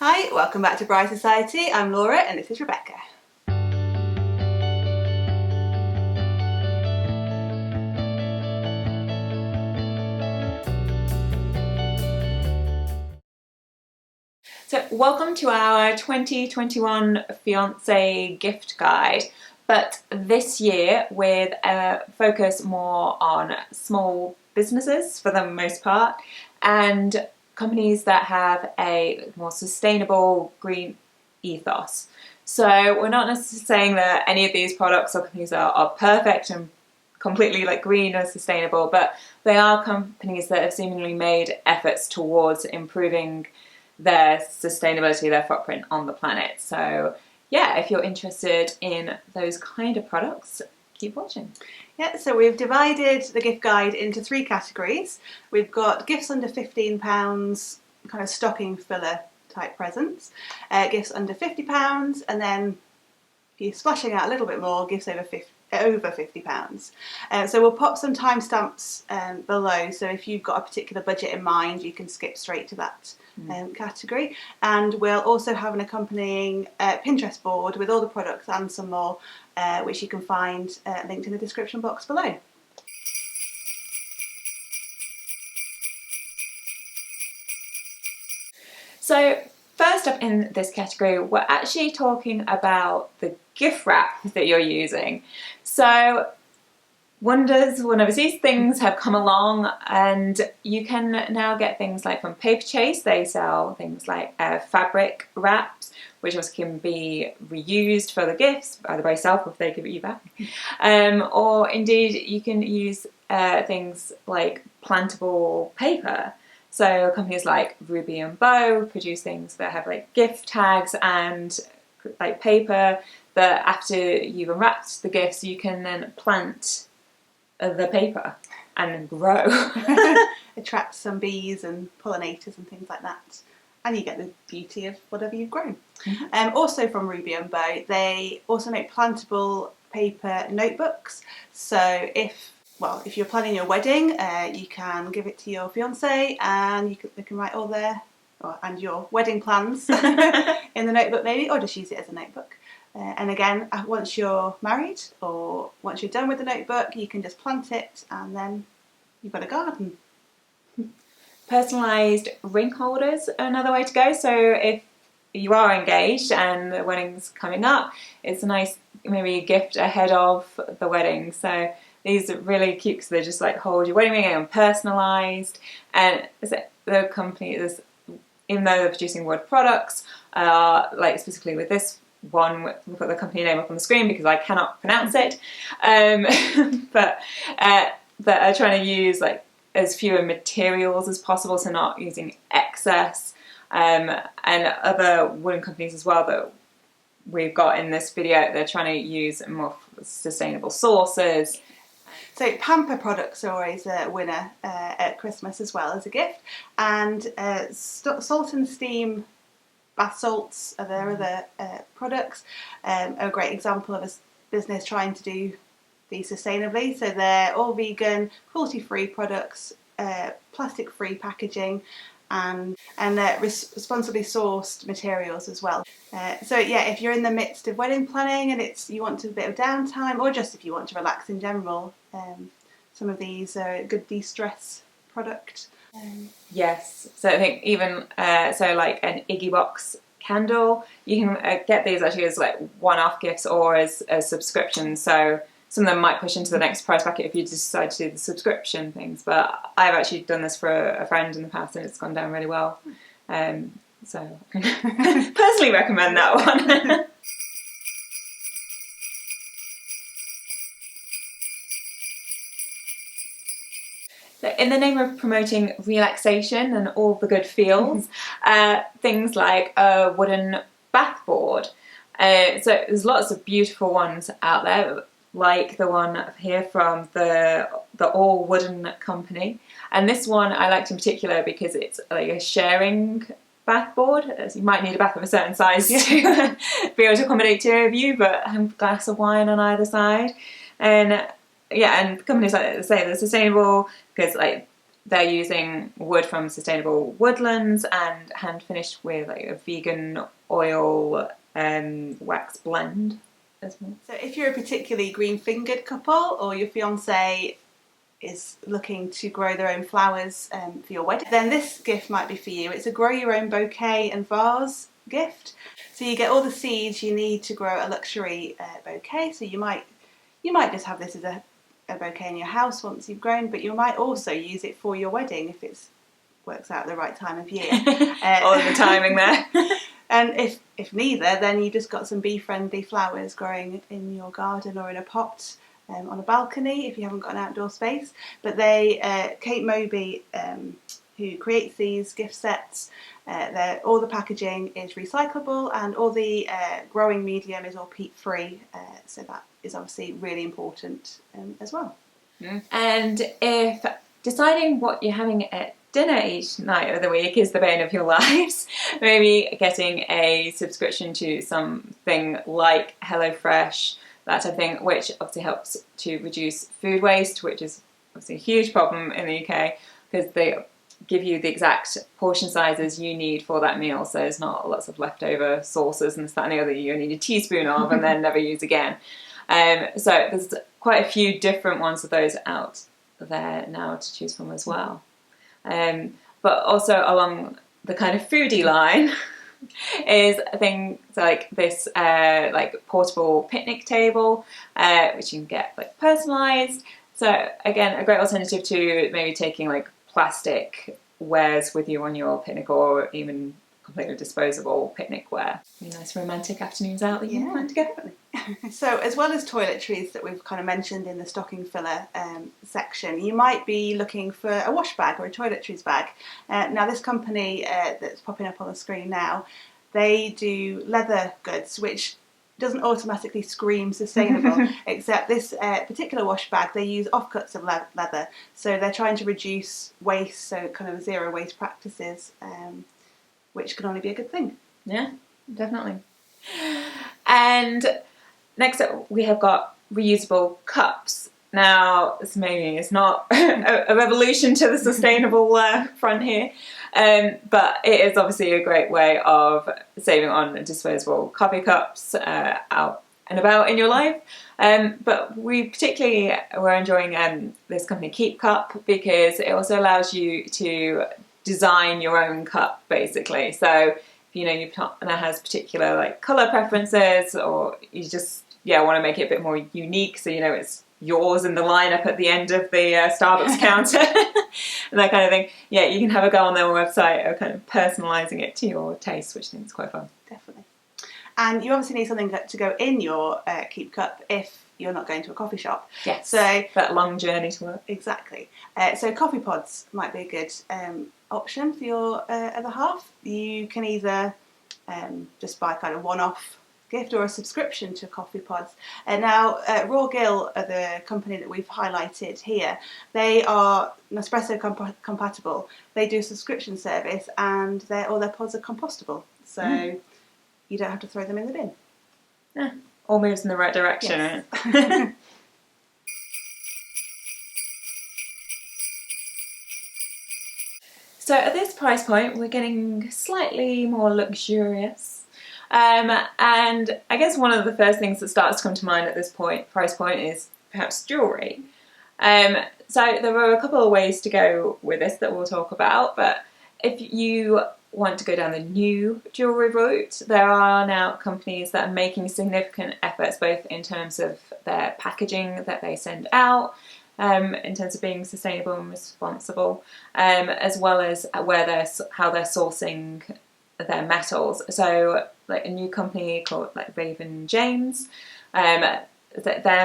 Hi, welcome back to Bride Society. I'm Laura and this is Rebecca. So welcome to our 2021 Fiancé gift guide, but this year with a focus more on small businesses for the most part and companies that have a more sustainable green ethos. So we're not necessarily saying that any of these products or companies are perfect and completely green or sustainable, but they are companies that have seemingly made efforts towards improving their sustainability, their footprint on the planet. So yeah, if you're interested in those kind of products, keep watching. Yeah, so we've divided the gift guide into three categories. We've got gifts under £15, kind of stocking filler type presents, gifts under £50, and then if you're splashing out a little bit more, gifts over £50. So we'll pop some timestamps below, so if you've got a particular budget in mind, you can skip straight to that category. And we'll also have an accompanying Pinterest board with all the products and some more, which you can find linked in the description box below. So first up in this category, we're actually talking about the gift wrap that you're using. So wonders, one overseas things have come along, and you can now get things like from Paper Chase. They sell things like fabric wraps, which also can be reused for the gifts, either by yourself or if they give it you back. Or indeed, you can use things like plantable paper. So companies like Ruby and Bow produce things that have gift tags and paper that after you've unwrapped the gifts, you can then plant the paper and grow. Attract some bees and pollinators and things like that. And you get the beauty of whatever you've grown. Also from Ruby and Bow, they also make plantable paper notebooks. So if you're planning your wedding, you can give it to your fiancé and they can write all and your wedding plans in the notebook maybe, or just use it as a notebook. And again, once you're married or once you're done with the notebook, you can just plant it and then you've got a garden. Personalised ring holders are another way to go. So if you are engaged and the wedding's coming up, it's a nice maybe gift ahead of the wedding. So these are really cute because they just hold your wedding ring and personalised. And the company is, even though they're producing wood products, specifically with this one, we'll put the company name up on the screen because I cannot pronounce it, but that are trying to use as fewer materials as possible, so not using excess, and other wooden companies as well that we've got in this video, they're trying to use more sustainable sources. So Pamper products are always a winner at Christmas as well as a gift, and Salt and Steam bath salts are their other products, are a great example of a business trying to do these sustainably. So they're all vegan, cruelty-free products, plastic-free packaging, and responsibly sourced materials as well. So yeah, if you're in the midst of wedding planning and you want a bit of downtime, or just if you want to relax in general, some of these are a good de-stress product. Yes, so I think even an Iggy Box candle, you can get these actually as one-off gifts or as subscriptions. So some of them might push into the next price bracket if you decide to do the subscription things, but I've actually done this for a friend in the past and it's gone down really well. So I can personally recommend that one. In the name of promoting relaxation and all the good feels, things like a wooden bathboard. So there's lots of beautiful ones out there, like the one here from the All Wooden company. And this one I liked in particular because it's a sharing bathboard. So you might need a bath of a certain size to be able to accommodate two of you, but have a glass of wine on either side. And yeah, and companies like that say they're sustainable because they're using wood from sustainable woodlands and hand finished with like a vegan oil wax blend as well. So if you're a particularly green-fingered couple, or your fiancé is looking to grow their own flowers for your wedding, then this gift might be for you. It's a grow your own bouquet and vase gift. So you get all the seeds you need to grow a luxury bouquet. So you might just have this as a bouquet in your house once you've grown, but you might also use it for your wedding if it works out at the right time of year. All the timing there. And if neither, then you just got some bee-friendly flowers growing in your garden or in a pot on a balcony if you haven't got an outdoor space. But Kate Moby, who creates these gift sets, all the packaging is recyclable and all the growing medium is all peat-free. So that is obviously really important as well. And if deciding what you're having at dinner each night of the week is the bane of your lives, maybe getting a subscription to something like HelloFresh, that type of thing, which obviously helps to reduce food waste, which is obviously a huge problem in the UK because they give you the exact portion sizes you need for that meal, so there's not lots of leftover sauces and this, that and the other you only need a teaspoon of and then never use again. So there's quite a few different ones of those out there now to choose from as well. But also along the kind of foodie line is things like this like portable picnic table, which you can get like personalised. So again, a great alternative to maybe taking like plastic wares with you on your picnic or even completely disposable picnic ware. Nice romantic afternoons out that you can plan together. So as well as toiletries that we've kind of mentioned in the stocking filler section, you might be looking for a wash bag or a toiletries bag. Now this company that's popping up on the screen now, they do leather goods, which doesn't automatically scream sustainable, except this particular wash bag, they use offcuts of leather. So they're trying to reduce waste, so kind of zero waste practices, which can only be a good thing. Yeah, definitely. And next up, we have got reusable cups. Now, this maybe is not a revolution to the sustainable front here, but it is obviously a great way of saving on disposable coffee cups out and about in your life. But we particularly were enjoying this company Keep Cup because it also allows you to design your own cup, basically. So your partner has particular like color preferences, or you just want to make it a bit more unique, so it's yours in the lineup at the end of the Starbucks counter and that kind of thing. Yeah, you can have a go on their website of kind of personalising it to your taste, which I think is quite fun. Definitely. And you obviously need something to go in your Keep Cup if you're not going to a coffee shop. Yes, so that long journey to work. Exactly. So coffee pods might be a good option for your other half. You can either just buy kind of one-off gift or a subscription to coffee pods. Now, Raw Gill are the company that we've highlighted here. They are Nespresso compatible. They do a subscription service, and all their pods are compostable. So you don't have to throw them in the bin. Yeah, all moves in the right direction. Yes. Right? So at this price point, we're getting slightly more luxurious. And I guess one of the first things that starts to come to mind at this price point is perhaps jewellery. So there are a couple of ways to go with this that we'll talk about, but if you want to go down the new jewellery route, there are now companies that are making significant efforts both in terms of their packaging that they send out, in terms of being sustainable and responsible, as well as how they're sourcing their metals. So like a new company called like Raven James, their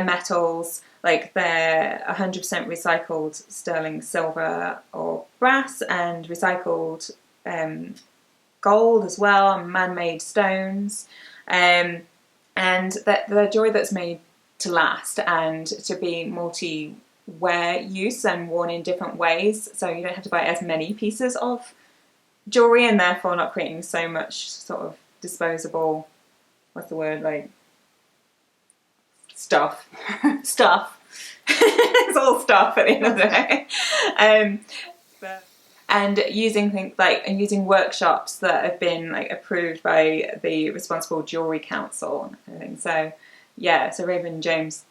metals, like they're 100% recycled sterling silver or brass and recycled gold as well, and man-made stones, and the jewellery that's made to last and to be multi-wear use and worn in different ways, so you don't have to buy as many pieces of jewellery and therefore not creating so much sort of disposable, what's the word, like stuff. It's all stuff at the end of the day. and using things like workshops that have been like approved by the Responsible Jewellery Council and things. So yeah, so Raven James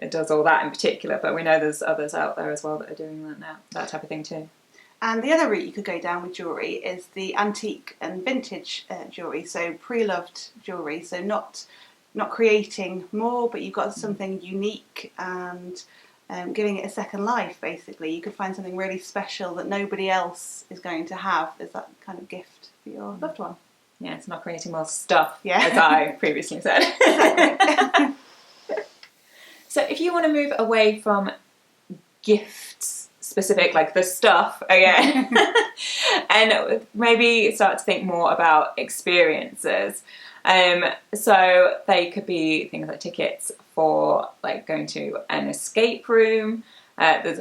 does all that in particular, but we know there's others out there as well that are doing that now, that type of thing too. And the other route you could go down with jewellery is the antique and vintage jewellery, so pre-loved jewellery, so not creating more, but you've got something unique and giving it a second life, basically. You could find something really special that nobody else is going to have as that kind of gift for your loved one. Yeah, it's not creating more stuff, yeah. as I previously said. So if you want to move away from gifts specific, like the stuff again, and maybe start to think more about experiences. So they could be things like tickets for like going to an escape room. There's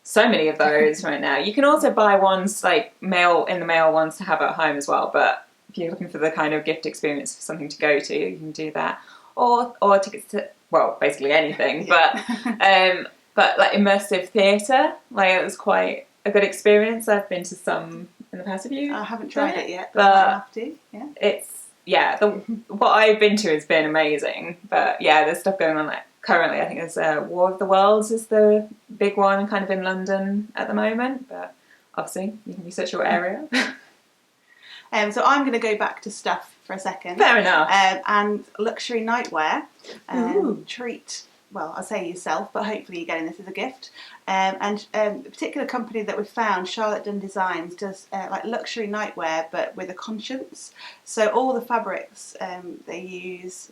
so many of those right now. You can also buy ones like in the mail ones to have at home as well. But if you're looking for the kind of gift experience for something to go to, you can do that. Or tickets to, well, basically anything. Yeah. But like immersive theatre, like it was quite a good experience. I've been to some in the past. Have you? I haven't tried it yet, but I have to. Yeah. What I've been to has been amazing. But yeah, there's stuff going on like currently. I think there's War of the Worlds is the big one kind of in London at the moment. But obviously you can research your area. So I'm going to go back to stuff for a second. Fair enough. And luxury nightwear. Treat, well, I'll say yourself, but hopefully you're getting this as a gift. And a particular company that we've found, Charlotte Dunn Designs, does like luxury nightwear, but with a conscience. So all the fabrics they use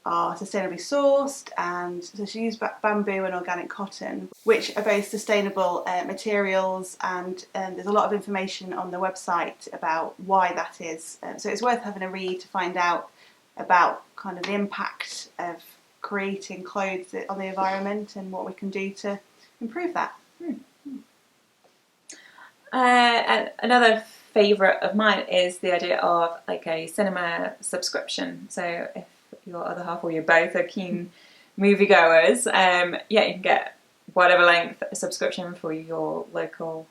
are sustainably sourced, and so she used bamboo and organic cotton, which are both sustainable materials, and there's a lot of information on the website about why that is. So it's worth having a read to find out about kind of the impact of creating clothes on the environment and what we can do to improve that. And another favourite of mine is the idea of like a cinema subscription. So if your other half or you both are keen moviegoers, you can get whatever length subscription for your local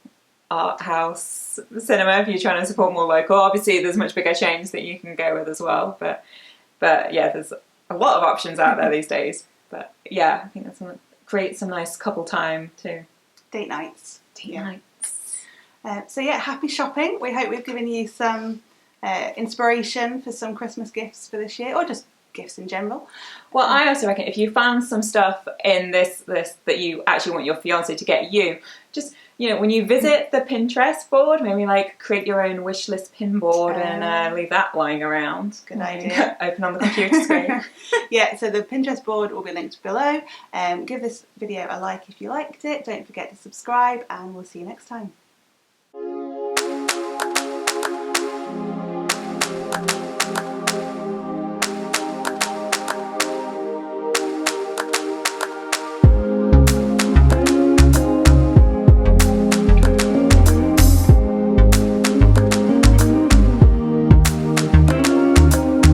art house cinema if you're trying to support more local. Obviously there's much bigger chains that you can go with as well, but yeah, there's a lot of options out there these days. But yeah, I think that's going to create some nice couple time too. Date nights. Nights. So yeah, happy shopping. We hope we've given you some inspiration for some Christmas gifts for this year, or just gifts in general. Well, I also reckon if you found some stuff in this list that you actually want your fiancé to get you, just, when you visit the Pinterest board, maybe like create your own wish list pin board and leave that lying around. Good idea. Open on the computer screen. Yeah, so the Pinterest board will be linked below. Give this video a like if you liked it. Don't forget to subscribe, and we'll see you next time.